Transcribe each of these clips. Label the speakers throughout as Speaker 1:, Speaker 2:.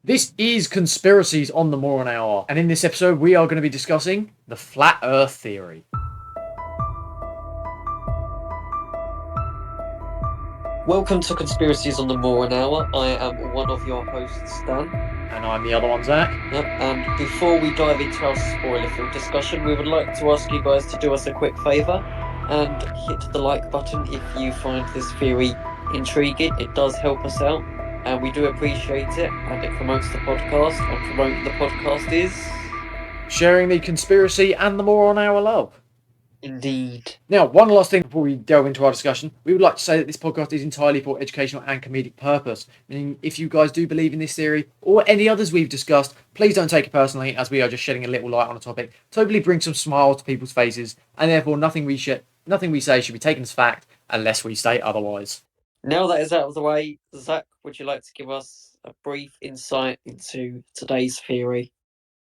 Speaker 1: This is Conspiracies on the Moron Hour, and in this episode, we are going to be discussing the Flat Earth Theory.
Speaker 2: Welcome to Conspiracies on the Moron Hour. I am one of your hosts, Dan.
Speaker 1: And I'm the other one, Zach.
Speaker 2: Yep. And before we dive into our spoiler-filled discussion, we would like to ask you guys to do us a quick favour and hit the like button if you find this theory intriguing. It does help us out, and we do appreciate it. And it promotes the podcast. And promoting the podcast is
Speaker 1: Sharing the conspiracy and the Moron Hour love.
Speaker 2: indeed.
Speaker 1: Now, one last thing before we delve into our discussion. We would like to say that this podcast is entirely for educational and comedic purpose. Meaning, if you guys do believe in this theory, or any others we've discussed, please don't take it personally, as we are just shedding a little light on a topic. Totally bring some smile to people's faces, and therefore nothing we say should be taken as fact, unless we state otherwise.
Speaker 2: Now that is out of the way, Zach, would you like to give us a brief insight into today's theory?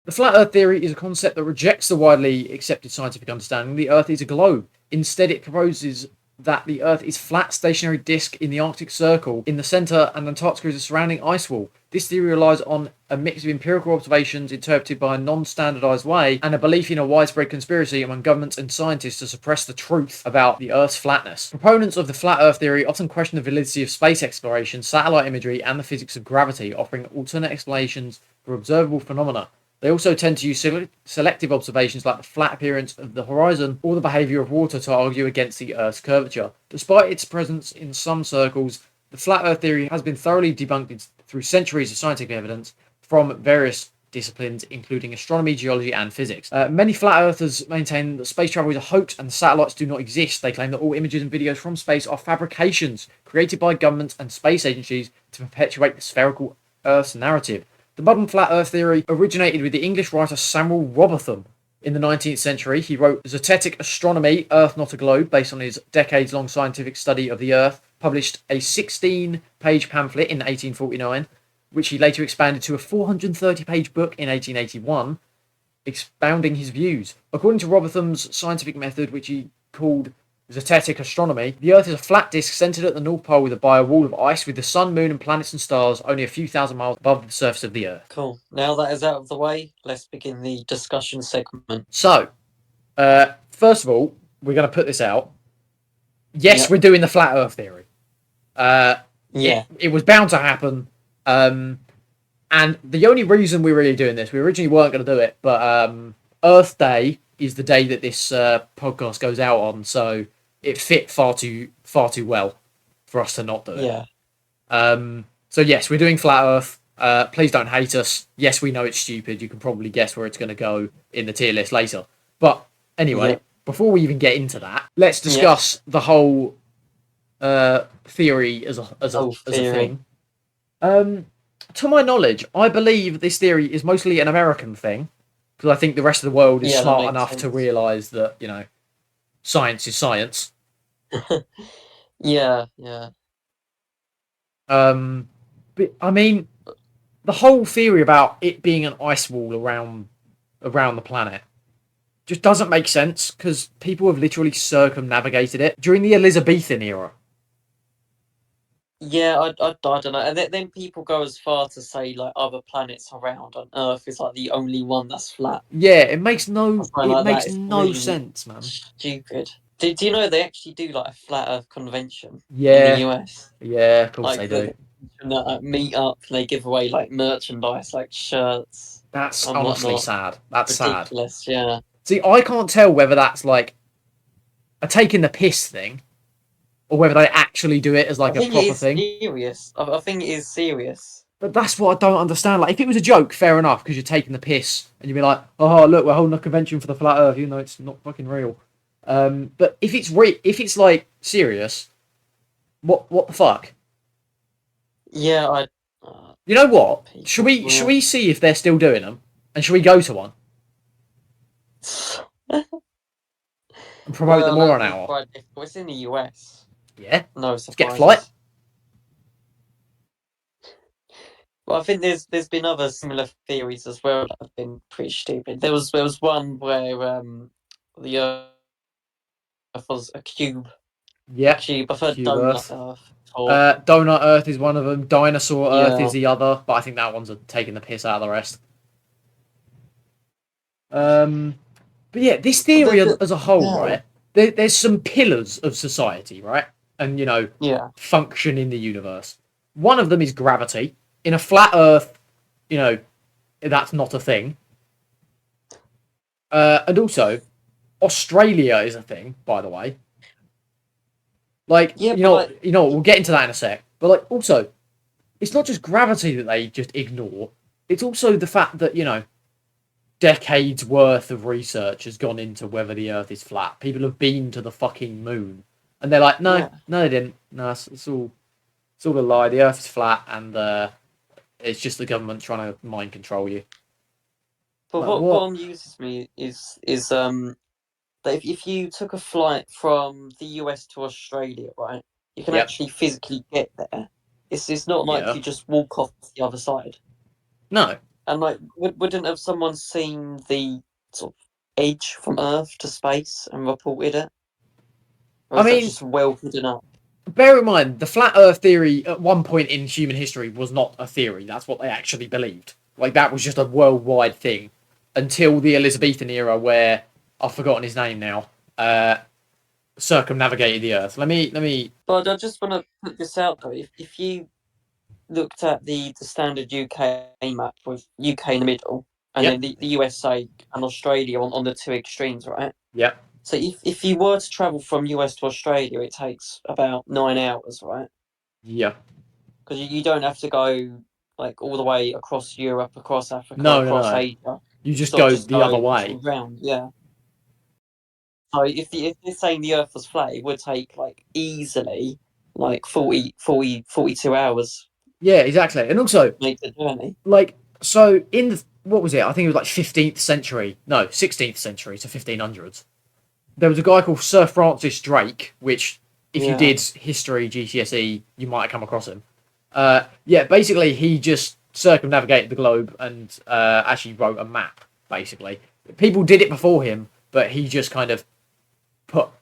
Speaker 1: The flat earth theory is a concept that rejects the widely accepted scientific understanding the earth is a globe. Instead, it proposes that the earth is a flat stationary disk in the Arctic Circle in the centre and Antarctica is a surrounding ice wall. This theory relies on a mix of empirical observations interpreted by a non-standardised way and a belief in a widespread conspiracy among governments and scientists to suppress the truth about the Earth's flatness. Proponents of the flat Earth theory often question the validity of space exploration, satellite imagery, and the physics of gravity, offering alternate explanations for observable phenomena. They also tend to use selective observations like the flat appearance of the horizon or the behaviour of water to argue against the Earth's curvature. Despite its presence in some circles, the flat Earth theory has been thoroughly debunked through centuries of scientific evidence from various disciplines, including astronomy, geology, and physics. Many flat earthers maintain that space travel is a hoax and satellites do not exist. They claim that all images and videos from space are fabrications created by governments and space agencies to perpetuate the spherical Earth's narrative. The modern flat Earth theory originated with the English writer Samuel Robotham. In the 19th century, he wrote Zetetic Astronomy, Earth Not a Globe, based on his decades-long scientific study of the Earth, published a 16-page pamphlet in 1849, which he later expanded to a 430-page book in 1881, expounding his views. According to Robotham's scientific method, which he called Zetetic Astronomy, the Earth is a flat disk centered at the North Pole by a wall of ice with the sun, moon, and planets and stars only a few thousand miles above the surface of the Earth.
Speaker 2: Cool. Now that is out of the way, let's begin the discussion segment.
Speaker 1: So, first of all, we're going to put this out. Yes,
Speaker 2: Yep.
Speaker 1: we're doing the flat Earth theory.
Speaker 2: Yeah.
Speaker 1: It was bound to happen. And the only reason we're really doing this, we originally weren't going to do it, but Earth Day is the day that this podcast goes out on, so it fit far too well for us to not do it.
Speaker 2: Yeah.
Speaker 1: So yes, we're doing flat Earth. Please don't hate us. Yes, we know it's stupid. You can probably guess where it's going to go in the tier list later. But anyway,
Speaker 2: Yep.
Speaker 1: before we even get into that, let's discuss the whole theory as a thing. To my knowledge, I believe this theory is mostly an American thing, because I think the rest of the world is
Speaker 2: Yeah, that
Speaker 1: smart
Speaker 2: makes
Speaker 1: enough to
Speaker 2: sense.
Speaker 1: realise that, science is science.
Speaker 2: Yeah.
Speaker 1: But I mean, the whole theory about it being an ice wall around the planet just doesn't make sense, because people have literally circumnavigated it during the Elizabethan era.
Speaker 2: Yeah, I don't know. And then people go as far to say like other planets around on Earth is like the only one that's flat.
Speaker 1: Yeah, it makes no
Speaker 2: Something like that. It's really
Speaker 1: sense, man.
Speaker 2: stupid. Do you know they actually do like a flat Earth convention in
Speaker 1: Yeah,
Speaker 2: the US?
Speaker 1: yeah, of course
Speaker 2: Like
Speaker 1: they do.
Speaker 2: they meet up and they give away like merchandise, like shirts
Speaker 1: That's
Speaker 2: and
Speaker 1: honestly
Speaker 2: whatnot.
Speaker 1: sad. That's sad.
Speaker 2: Ridiculous, yeah.
Speaker 1: See, I can't tell whether that's like a taking the piss thing, or whether they actually do it as like
Speaker 2: I
Speaker 1: a
Speaker 2: think it
Speaker 1: proper
Speaker 2: is
Speaker 1: thing.
Speaker 2: serious. I think it is serious.
Speaker 1: But that's what I don't understand. Like, if it was a joke, fair enough, because you're taking the piss, and you'd be like, "Oh, look, we're holding a convention for the flat Earth," even though it's not fucking real. But if it's like serious, what the fuck?
Speaker 2: Yeah,
Speaker 1: You know what?
Speaker 2: People,
Speaker 1: Should we see if they're still doing them, and should we go to one and promote them more on
Speaker 2: that'd be
Speaker 1: our?
Speaker 2: quite difficult. It's in the US.
Speaker 1: Yeah,
Speaker 2: No
Speaker 1: let's get a
Speaker 2: surprises.
Speaker 1: flight.
Speaker 2: Well, I think there's been other similar theories as well that have been pretty stupid. There was one where the Earth was a cube,
Speaker 1: Yeah,
Speaker 2: Cube. I've heard
Speaker 1: Cube
Speaker 2: Donut
Speaker 1: Earth.
Speaker 2: Earth before.
Speaker 1: Donut Earth is one of them. Dinosaur Earth is
Speaker 2: Yeah.
Speaker 1: the other, but I think that one's taking the piss out of the rest. Um, but yeah, this theory as a whole,
Speaker 2: Yeah.
Speaker 1: right? There's some pillars of society, right? And
Speaker 2: Yeah.
Speaker 1: function in the universe. One of them is gravity. In a flat Earth, you know, that's not a thing. And also, Australia is a thing, by the way. Like,
Speaker 2: Yeah, but like,
Speaker 1: we'll get into that in a sec. But like, also, it's not just gravity that they just ignore. It's also the fact that decades worth of research has gone into whether the Earth is flat. People have been to the fucking moon, and they're like, no,
Speaker 2: yeah.
Speaker 1: no, they didn't. No, it's all a lie. The Earth is flat, and it's just the government trying to mind control you.
Speaker 2: But
Speaker 1: Like
Speaker 2: what
Speaker 1: what?
Speaker 2: amuses me is that if you took a flight from the US to Australia, right, you can
Speaker 1: Yep.
Speaker 2: actually physically get there. It's not like
Speaker 1: Yeah.
Speaker 2: you just walk off the other side.
Speaker 1: No.
Speaker 2: And like, wouldn't have someone seen the sort of edge from Earth to space and reported it, or
Speaker 1: I
Speaker 2: is that
Speaker 1: mean,
Speaker 2: just well hidden up?
Speaker 1: bear in mind, the flat Earth theory at one point in human history was not a theory. That's what they actually believed. Like that was just a worldwide thing until the Elizabethan era, where I've forgotten his name now. Circumnavigated the Earth. Let me.
Speaker 2: But I just want to put this out though. If you looked at the standard UK map with UK in the middle, and
Speaker 1: Yep.
Speaker 2: then the USA and Australia on the two extremes, right?
Speaker 1: Yep.
Speaker 2: So if you were to travel from US to Australia, it takes about 9 hours, right?
Speaker 1: Yep.
Speaker 2: Because you don't have to go like all the way across Europe, across Africa,
Speaker 1: No, no,
Speaker 2: across
Speaker 1: no.
Speaker 2: Asia.
Speaker 1: You
Speaker 2: You
Speaker 1: just
Speaker 2: sort of
Speaker 1: go
Speaker 2: just
Speaker 1: the other
Speaker 2: go
Speaker 1: way.
Speaker 2: sort of round, yeah. So if they're saying the Earth was flat, it would take like easily like 42 hours
Speaker 1: Yeah, exactly. And also,
Speaker 2: to make the journey.
Speaker 1: like, so in what was it? I think it was like 15th century. No, 16th century to 1500s. There was a guy called Sir Francis Drake, which, if you
Speaker 2: Yeah.
Speaker 1: did history GCSE, you might have come across him. Yeah, basically, he just circumnavigated the globe and actually wrote a map. Basically, people did it before him, but he just kind of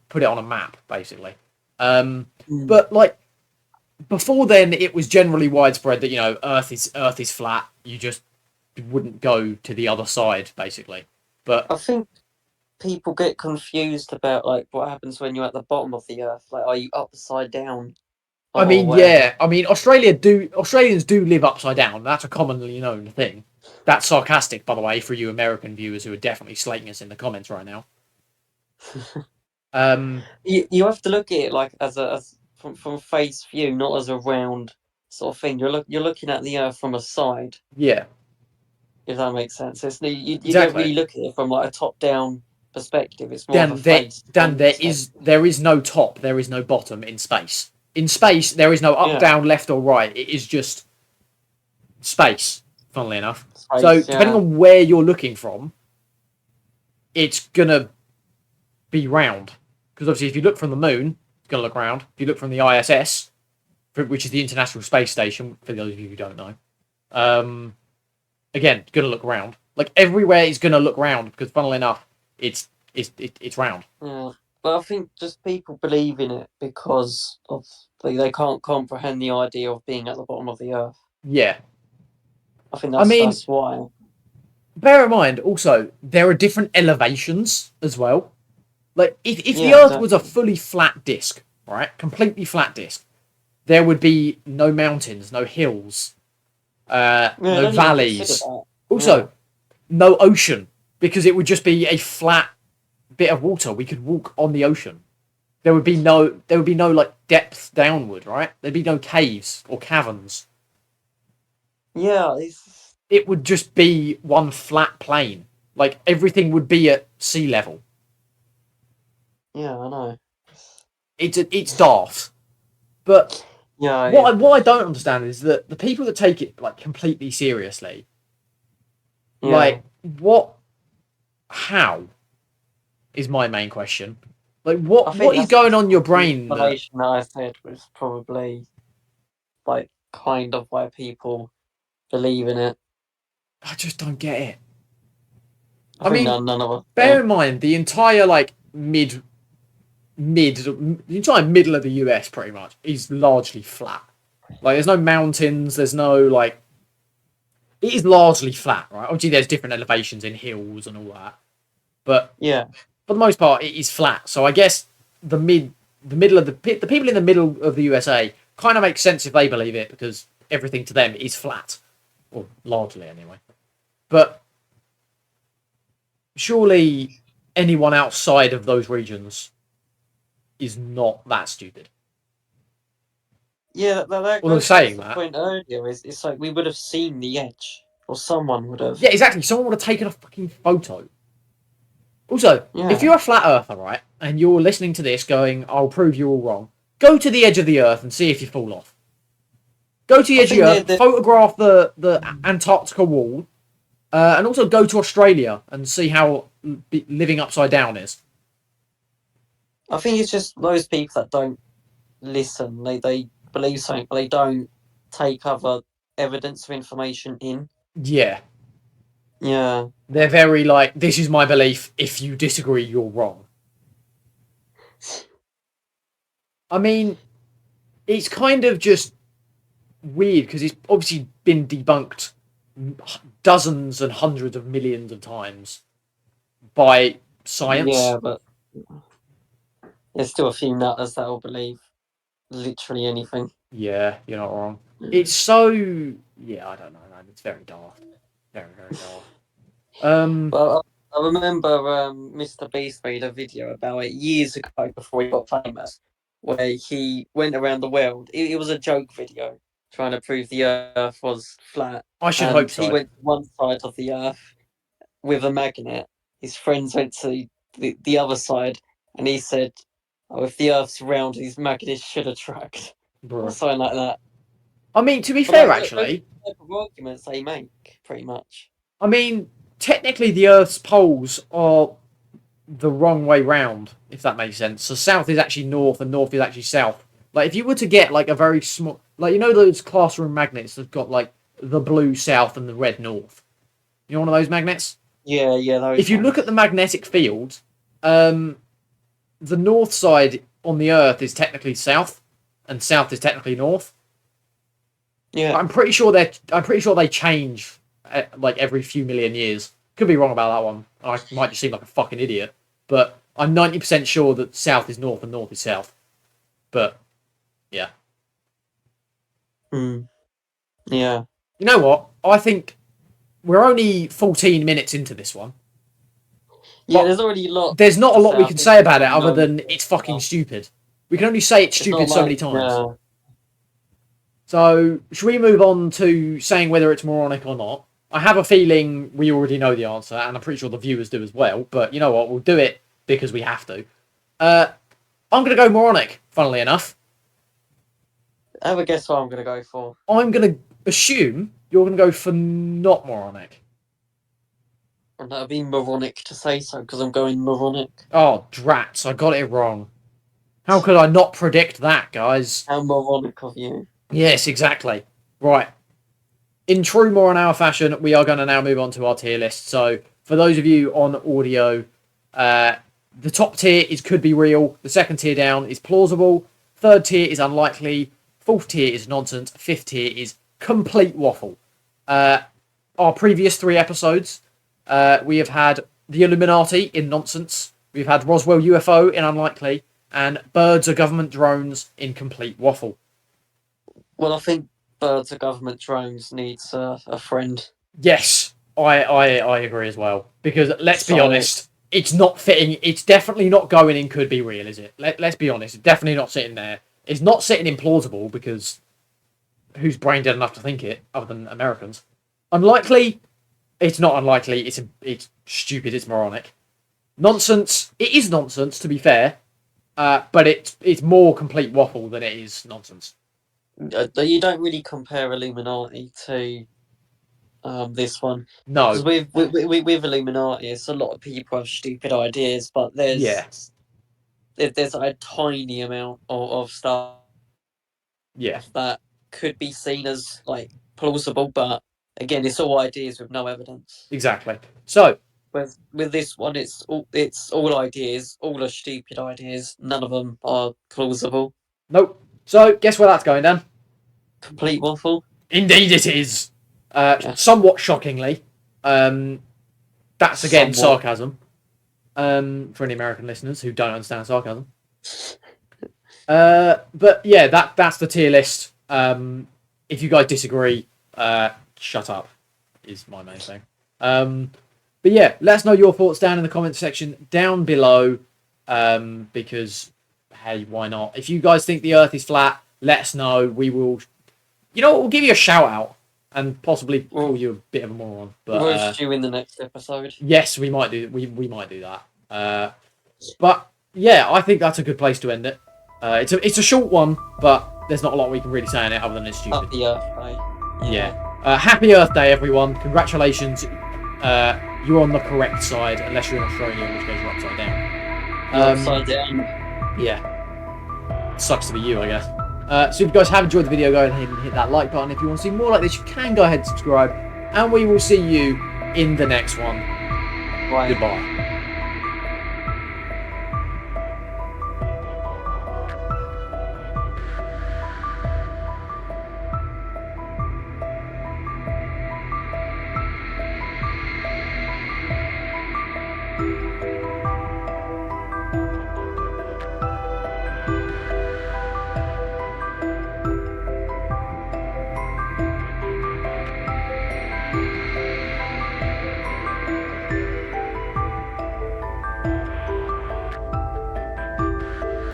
Speaker 1: put it on a map, basically. Um,
Speaker 2: Mm.
Speaker 1: but like before then, it was generally widespread that Earth is flat. You just wouldn't go to the other side, basically. But
Speaker 2: I think people get confused about like what happens when you're at the bottom of the Earth. Like, are you upside down
Speaker 1: I
Speaker 2: or
Speaker 1: mean,
Speaker 2: whatever?
Speaker 1: yeah, I mean, Australians do live upside down. That's a commonly known thing. That's sarcastic, by the way, for you American viewers who are definitely slating us in the comments right now. Um,
Speaker 2: You have to look at it like as from face view, not as a round sort of thing. You're looking at the Earth from a side,
Speaker 1: yeah,
Speaker 2: if that makes sense. You don't
Speaker 1: exactly.
Speaker 2: really look at it from like a top down perspective. It's more of a
Speaker 1: Dan, there,
Speaker 2: face
Speaker 1: Dan,
Speaker 2: on
Speaker 1: there
Speaker 2: perspective.
Speaker 1: is there is no top, there is no bottom in space. In space, there is no up,
Speaker 2: Yeah,
Speaker 1: down, left, or right. It is just space. Funnily enough, so
Speaker 2: space.
Speaker 1: depending
Speaker 2: Yeah,
Speaker 1: on where you're looking from, it's gonna be round. Because obviously, if you look from the moon, it's gonna look round. If you look from the ISS, which is the International Space Station, for those of you who don't know, um, again, it's gonna look round. Like everywhere is gonna look round because, funnily enough, it's round.
Speaker 2: yeah. But I think just people believe in it because of they can't comprehend the idea of being at the bottom of the Earth.
Speaker 1: Yeah,
Speaker 2: I think
Speaker 1: I mean,
Speaker 2: that's why.
Speaker 1: bear in mind also there are different elevations as well. Like if the
Speaker 2: Yeah,
Speaker 1: Earth was a
Speaker 2: exactly.
Speaker 1: fully flat disc, right, completely flat disc, there would be no mountains, no hills,
Speaker 2: Yeah, I
Speaker 1: no
Speaker 2: don't even consider
Speaker 1: valleys.
Speaker 2: that. Yeah.
Speaker 1: Also, no ocean because it would just be a flat bit of water. We could walk on the ocean. There would be no like depth downward, right? There'd be no caves or caverns.
Speaker 2: Yeah, it's
Speaker 1: It would just be one flat plane. Like everything would be at sea level.
Speaker 2: yeah, I know.
Speaker 1: It's daft. But
Speaker 2: Yeah,
Speaker 1: what I don't understand is that the people that take it like completely seriously,
Speaker 2: yeah.
Speaker 1: like what, how is my main question. Like
Speaker 2: I
Speaker 1: what
Speaker 2: think
Speaker 1: is
Speaker 2: that's
Speaker 1: going on in your
Speaker 2: the
Speaker 1: brain that
Speaker 2: explanation that I said was probably like kind of why people believe in it.
Speaker 1: I just don't get it.
Speaker 2: I
Speaker 1: I
Speaker 2: think
Speaker 1: mean,
Speaker 2: none of us
Speaker 1: bear
Speaker 2: do.
Speaker 1: in mind the entire like mid. the entire middle of the US pretty much is largely flat. Like there's no mountains, there's no like it is largely flat, right? Obviously there's different elevations in hills and all that. But
Speaker 2: Yeah.
Speaker 1: for the most part it is flat. So I guess the mid the middle of the people in the middle of the USA kind of makes sense if they believe it because everything to them is flat. Or largely anyway. But surely anyone outside of those regions is not that stupid.
Speaker 2: Yeah, that
Speaker 1: Although
Speaker 2: goes back
Speaker 1: saying
Speaker 2: to the
Speaker 1: that,
Speaker 2: point earlier. Is it's like we would have seen the edge, or someone would have.
Speaker 1: yeah, exactly. Someone would have taken a fucking photo. Also, if
Speaker 2: Yeah,
Speaker 1: you're a flat earther, right, and you're listening to this going, I'll prove you're all wrong, go to the edge of the earth and see if you fall off. Go to the
Speaker 2: I
Speaker 1: edge of the
Speaker 2: think
Speaker 1: earth,
Speaker 2: that
Speaker 1: photograph the Antarctica wall, and also go to Australia and see how living upside down is.
Speaker 2: I think it's just those people that don't listen. They believe something, but they don't take other evidence or information in.
Speaker 1: Yeah.
Speaker 2: Yeah,
Speaker 1: They're very like, this is my belief. If you disagree, you're wrong. I mean, it's kind of just weird because it's obviously been debunked dozens and hundreds of millions of times by science.
Speaker 2: yeah, but there's still a few nutters that will believe literally anything.
Speaker 1: Yeah, you're not wrong. It's so yeah, I don't know, man. It's very daft, very very daft.
Speaker 2: Well, I remember Mr. Beast made a video about it years ago before he got famous, where he went around the world. It was a joke video trying to prove the Earth was flat,
Speaker 1: I should hope
Speaker 2: and he
Speaker 1: so,
Speaker 2: went to one side of the Earth with a magnet. His friends went to the other side, and he said, "Oh, if the Earth's round, these magnets should attract," or
Speaker 1: bro.
Speaker 2: something like that.
Speaker 1: I mean, to be
Speaker 2: But
Speaker 1: fair,
Speaker 2: those are
Speaker 1: actually,
Speaker 2: the type of arguments they make, pretty much.
Speaker 1: I mean, technically, the Earth's poles are the wrong way round, if that makes sense. So south is actually north, and north is actually south. Like, if you were to get like a very small, like you know those classroom magnets that've got like the blue south and the red north. You know one of those magnets?
Speaker 2: Yeah, yeah,
Speaker 1: If
Speaker 2: those
Speaker 1: you look at
Speaker 2: ones.
Speaker 1: the magnetic field, the north side on the Earth is technically south, and south is technically north.
Speaker 2: Yeah.
Speaker 1: But I'm pretty sure they change like every few million years. Could be wrong about that one. I might just seem like a fucking idiot, but I'm 90% sure that south is north and north is south. But yeah,
Speaker 2: Mm, yeah.
Speaker 1: you know what? I think we're only 14 minutes into this one,
Speaker 2: Yeah,
Speaker 1: but
Speaker 2: there's already a lot
Speaker 1: there's not a
Speaker 2: to
Speaker 1: lot
Speaker 2: say.
Speaker 1: we
Speaker 2: I
Speaker 1: can
Speaker 2: think
Speaker 1: say about it
Speaker 2: everyone
Speaker 1: other
Speaker 2: knows
Speaker 1: than
Speaker 2: it.
Speaker 1: it's fucking
Speaker 2: But
Speaker 1: stupid. We can only say it's
Speaker 2: it's not
Speaker 1: stupid so many
Speaker 2: like,
Speaker 1: times. So, should we move on to saying whether it's moronic or not? I have a feeling we already know the answer, and I'm pretty sure the viewers do as well. But you know what? We'll do it because we have to. Uh, I'm going to go moronic, funnily enough.
Speaker 2: have a guess what I'm going to go for.
Speaker 1: I'm going to assume you're going to go for not moronic.
Speaker 2: And that'd be moronic to say so, because I'm going moronic.
Speaker 1: Oh, drats, I got it wrong. How could I not predict that, guys?
Speaker 2: How moronic of you.
Speaker 1: Yes, exactly. Right. In true more on hour fashion, we are going to now move on to our tier list. So, for those of you on audio, the top tier is could be real. The second tier down is plausible. Third tier is unlikely. Fourth tier is nonsense. Fifth tier is complete waffle. Our previous 3 episodes, we have had the Illuminati in nonsense. We've had Roswell UFO in unlikely, and birds are government drones in complete waffle.
Speaker 2: Well, I think birds of government drones needs a friend.
Speaker 1: Yes, I agree as well. Because let's be
Speaker 2: So,
Speaker 1: honest, it's not fitting. It's definitely not going in could be real, is it? Let's be honest. It's definitely not sitting there. It's not sitting in plausible because who's brain dead enough to think it other than Americans? Unlikely. It's not unlikely. It's stupid. It's moronic. Nonsense. It is nonsense to be fair, but it's more complete waffle than it is nonsense.
Speaker 2: you don't really compare Illuminati to this one. Because
Speaker 1: No.
Speaker 2: with Illuminati, it's a lot of people have stupid ideas, but
Speaker 1: Yeah.
Speaker 2: there's a tiny amount of stuff
Speaker 1: Yeah.
Speaker 2: that could be seen as like plausible, but again, it's all ideas with no evidence.
Speaker 1: Exactly. So
Speaker 2: with this one, it's all ideas, all are stupid ideas. None of them are plausible.
Speaker 1: Nope. So, guess where that's going, Dan?
Speaker 2: Complete waffle.
Speaker 1: Indeed, it is.
Speaker 2: Yeah,
Speaker 1: Somewhat shockingly. That's again
Speaker 2: somewhat.
Speaker 1: sarcasm. For any American listeners who don't understand sarcasm. But yeah, that's the tier list. If you guys disagree, shut up is my main thing. But yeah, let us know your thoughts down in the comments section down below. Because hey, why not? If you guys think the Earth is flat, let us know. We will. You know what? We'll give you a shout out and possibly call you a bit of a moron. But
Speaker 2: Roast you in the next episode.
Speaker 1: yes, we might do. We might do that. But yeah, I think that's a good place to end it. It's a short one, but there's not a lot we can really say on it other than it's stupid.
Speaker 2: Happy Earth Day.
Speaker 1: Yeah. Happy Earth Day, everyone. Congratulations. You're on the correct side, unless you're in Australia, in which case you're upside down.
Speaker 2: Upside down.
Speaker 1: Yeah. Sucks to be you, I guess. So if you guys have enjoyed the video, go ahead and hit that like button. If you want to see more like this, you can go ahead and subscribe. And we will see you in the next one.
Speaker 2: Bye.
Speaker 1: Goodbye.